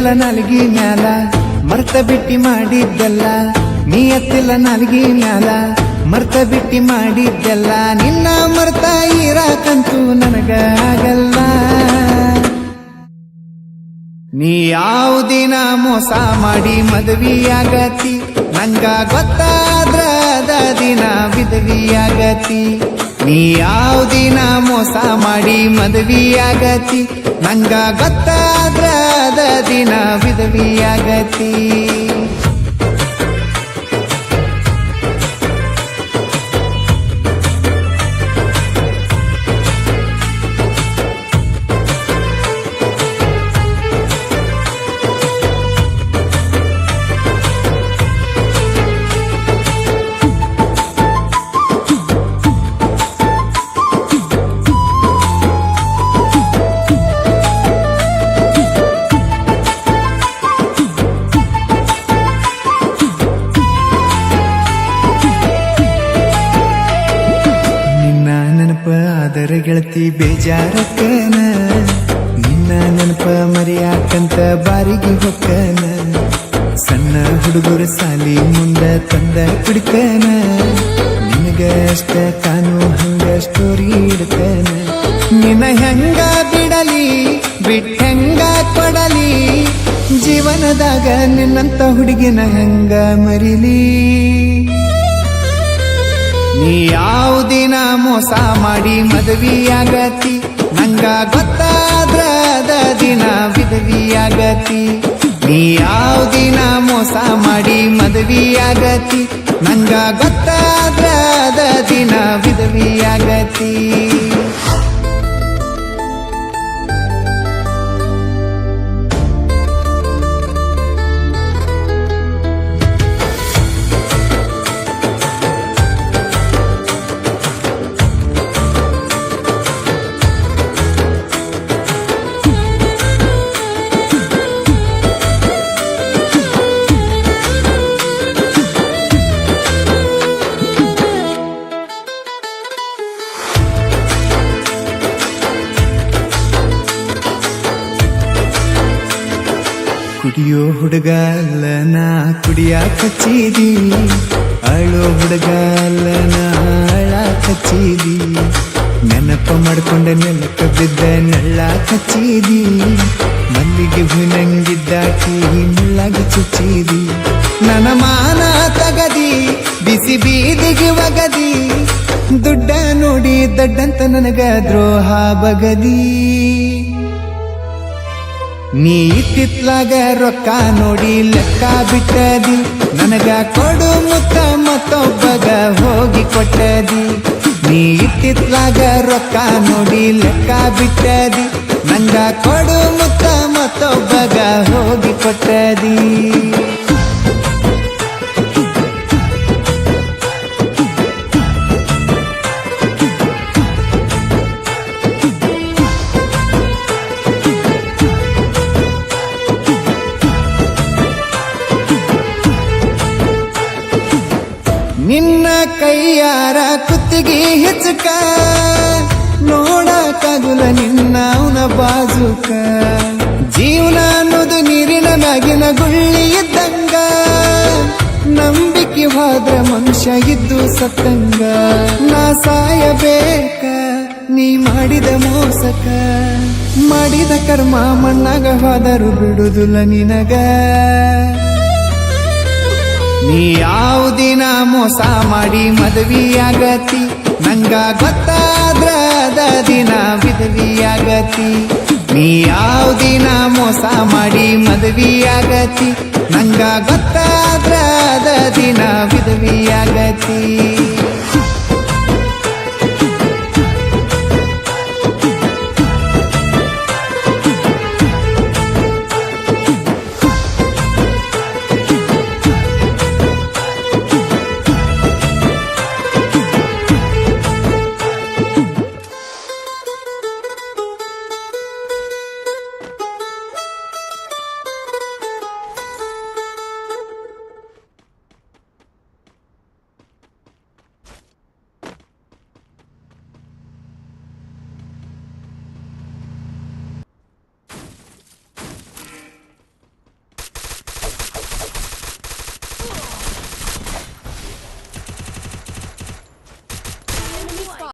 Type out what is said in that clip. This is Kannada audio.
ಎತ್ತಿಲ್ಲ ನಾಲ್ಗಿ ಮ್ಯಾಲ ಮರ್ತ ಬಿಟ್ಟಿ ಮಾಡಿದ್ದೆಲ್ಲ ನೀ ಎತ್ತಿಲ್ಲ ನಾಲ್ಗಿ ಮ್ಯಾಲ ಮರ್ತ ಬಿಟ್ಟಿ ಮಾಡಿದ್ದೆಲ್ಲ ನಿನ್ನ ಮರ್ತ ಇರಾಕಂತೂ ನನಗ ಆಗಲ್ಲ ನೀ ಯಾವ ದಿನ ಮೋಸ ಮಾಡಿ ಮದುವೆಯಾಗತಿ ನಂಗ ಗೊತ್ತಾದ್ರ ಅದ ದಿನ ವಿಧವಿಯಾಗತಿ ನೀ ಯಾವ ದಿನ ಮೋಸ ಮಾಡಿ ಮದುವೆಯಾಗತಿ ನಂಗ ಗೊತ್ತಾದ್ರ ಅದ ದಿನ ವಿಧವಿಯಾಗತಿ ಅದರ ಗೆಳತಿ ಬೇಜಾರಕ್ಕನ ನಿನ್ನ ನೆನಪ ಮರೆಯಾಕಂತ ಬಾರಿಗೆ ಹೊಕ್ಕನ ಸಣ್ಣ ಹುಡುಗರ ಸಾಲಿ ಮುಂದ ತಂದ ಕುಡ್ಕನ ನಿನಗ ಅಷ್ಟ ಕಾನು ಹಂಗ ಸ್ಟೋರಿ ಇಡ್ಕನ ನಿನ್ನ ಹೆಂಗ ಬಿಡಲಿ ಬಿಟ್ಟೆಂಗ ಕೊಡಲಿ ಜೀವನದಾಗ ನಿನ್ನಂತ ಹುಡುಗಿನ ಹೆಂಗ ಮರಿಲಿ ನೀ ಯಾವ ದಿನ ಮೋಸ ಮಾಡಿ ಮದುವೆಯಾಗತಿ ನಂಗ ಗೊತ್ತಾದ್ರ ಅದ ದಿನ ವಿಧವಿಯಾಗತಿ ನೀ ಯಾವ ದಿನ ಮೋಸ ಮಾಡಿ ಮದುವೆಯಾಗತಿ ನಂಗ ಗೊತ್ತಾದ್ರ ಅದ ದಿನ ವಿಧವಿಯಾಗತಿ ಕುಡಿಯೋ ಹುಡುಗ ಅಲ್ಲ ನಾ ಕುಡಿಯಾಕ ಹಚ್ಚಿದಿ ಅಳೋ ಹುಡುಗ ಅಲ್ಲ ನಾ ಅಳಾಕ ಹಚ್ಚಿದಿ ನೆನಪ ಮಾಡ್ಕೊಂಡ ನೆಲಕ ಬಿದ್ದ ನಳ್ಳಾಕ ಹಚ್ಚಿದಿ ಮಲ್ಲಿಗೆ ಹೂನಂಗಿದ್ದಾಕಿ ಮುಳ್ಳಾಗ ಚುಚ್ಚಿದಿ ನನ್ನ ಮಾನ ತಗದಿ ಬಿಸಿ ಬೀದಿಗೆ ಒಗದಿ ದುಡ್ಡ ನೋಡಿ ದಡ್ಡಂತ ನನಗ ದ್ರೋಹ ಬಗದಿ ನೀ ಇತ್ತಿತ್ಲಾಗ ರೊಕ್ಕ ನೋಡಿ ಲೆಕ್ಕ ಬಿಟ್ಟದಿ ನನಗ ಕೊಡು ಮುತ್ತ ಮತ್ತೊಬ್ಬಗ ಹೋಗಿ ಕೊಟ್ಟದಿ ನೀ ಇತ್ತಿತ್ಲಾಗ ರೊಕ್ಕ ನೋಡಿ ಲೆಕ್ಕ ಬಿಟ್ಟದಿ ನಂಗ ಕೊಡು ಮುತ್ತ ಮತ್ತೊಬ್ಬಗ ಹೋಗಿ ಕೊಟ್ಟದಿ ನಿನ್ನ ಕೈಯಾರ ಕುತ್ತಿಗೆ ಹೆಚ್ಚಕ ನೋಡಕಾಗುಲ ನಿನ್ನ ಅವನ ಬಾಜುಕ ಜೀವನ ಅನ್ನೋದು ನೀರಿನ ಮ್ಯಾಗಿನ ಗುಳ್ಳಿ ಇದ್ದಂಗ ನಂಬಿಕೆ ಹೋದ್ರ ಮನುಷ್ಯ ಇದ್ದು ಸತ್ತಂಗ ನಾ ಸಾಯಬೇಕ ನೀ ಮಾಡಿದ ಮೋಸಕ ಮಾಡಿದ ಕರ್ಮ ಮಣ್ಣಾಗ ಹೋದರು ಬಿಡುದಿಲ್ಲ ನಿನಗ ನೀ ಯಾವ ದಿನ ಮೋಸ ಮಾಡಿ ಮದುವೆಯಾಗತಿ ನಂಗ ಗೊತ್ತಾದ್ರ ಅದ ದಿನ ವಿಧವಿಯಾಗತಿ ನೀ ಯಾವ ದಿನ ಮೋಸ ಮಾಡಿ ಮದುವೆಯಾಗತಿ ನಂಗ ಗೊತ್ತಾದ್ರ ಅದ ದಿನ ವಿಧವಿಯಾಗತಿ